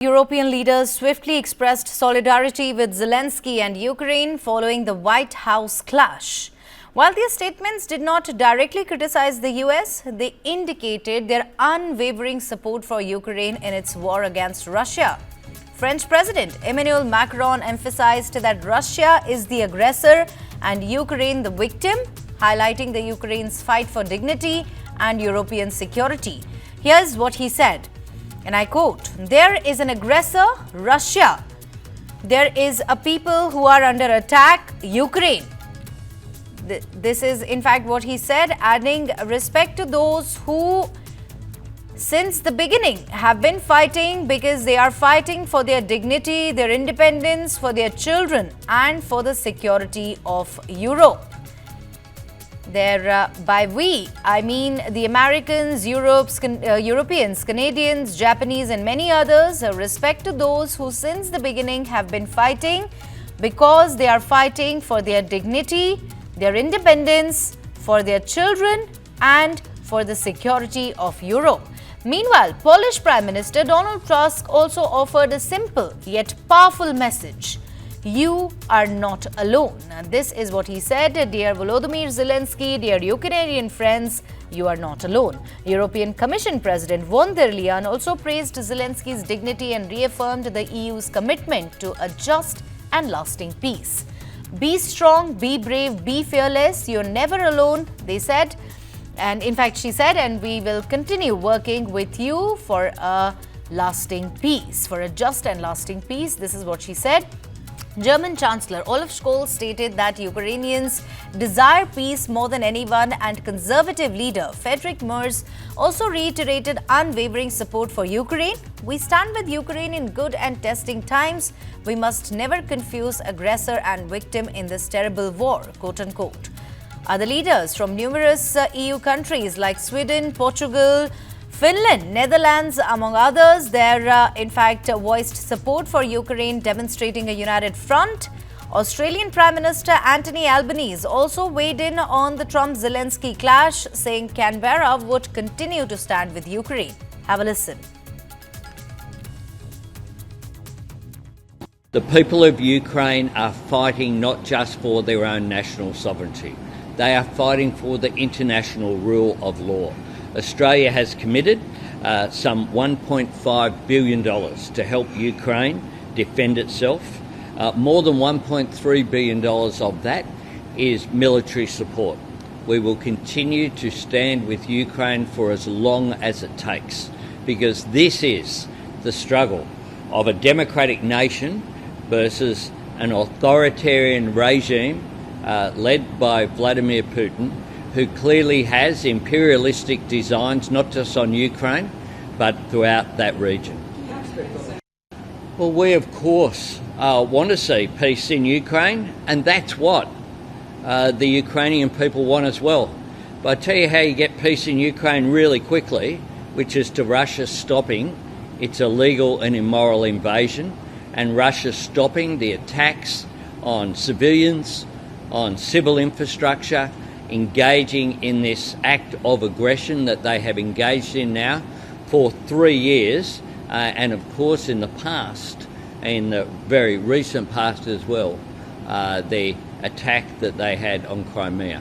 European leaders swiftly expressed solidarity with Zelensky and Ukraine following the White House clash. While their statements did not directly criticize the US, they indicated their unwavering support for Ukraine in its war against Russia. French President Emmanuel Macron emphasized that Russia is the aggressor and Ukraine the victim, highlighting the Ukraine's fight for dignity and European security. Here's what he said. And I quote, "There is an aggressor, Russia. There is a people who are under attack, Ukraine." This is in fact what he said, adding respect to those who since the beginning have been fighting because they are fighting for their dignity, their independence, for their children and for the security of Europe. By we, I mean the Americans, Europeans, Canadians, Japanese and many others. Respect to those who since the beginning have been fighting because they are fighting for their dignity, their independence, for their children and for the security of Europe. Meanwhile, Polish Prime Minister Donald Tusk also offered a simple yet powerful message. You are not alone. This is what he said. Dear Volodymyr Zelenskiy, dear Ukrainian friends, you are not alone. European Commission President von der Leyen also praised Zelenskyy's dignity and reaffirmed the EU's commitment to a just and lasting peace. Be strong, be brave, be fearless. You're never alone, they said. And in fact, she said, and we will continue working with you for a lasting peace, for a just and lasting peace. This is what she said. German Chancellor Olaf Scholz stated that Ukrainians desire peace more than anyone, and Conservative leader Friedrich Merz also reiterated unwavering support for Ukraine. We stand with Ukraine in good and testing times. We must never confuse aggressor and victim in this terrible war, quote unquote. Other leaders from numerous EU countries like Sweden, Portugal, Finland, Netherlands, among others, in fact voiced support for Ukraine, demonstrating a united front. Australian Prime Minister Anthony Albanese also weighed in on the Trump-Zelensky clash, saying Canberra would continue to stand with Ukraine. Have a listen. The people of Ukraine are fighting not just for their own national sovereignty. They are fighting for the international rule of law. Australia has committed some $1.5 billion to help Ukraine defend itself. More than $1.3 billion of that is military support. We will continue to stand with Ukraine for as long as it takes, because this is the struggle of a democratic nation versus an authoritarian regime led by Volodymyr Putin, who clearly has imperialistic designs not just on Ukraine but throughout that region. Well, we of course want to see peace in Ukraine, and that's what the Ukrainian people want as well. But I tell you how you get peace in Ukraine really quickly, which is to Russia stopping its illegal and immoral invasion, and Russia stopping the attacks on civilians, on civil infrastructure, engaging in this act of aggression that they have engaged in now for 3 years, and of course in the past, in the very recent past as well, the attack that they had on Crimea.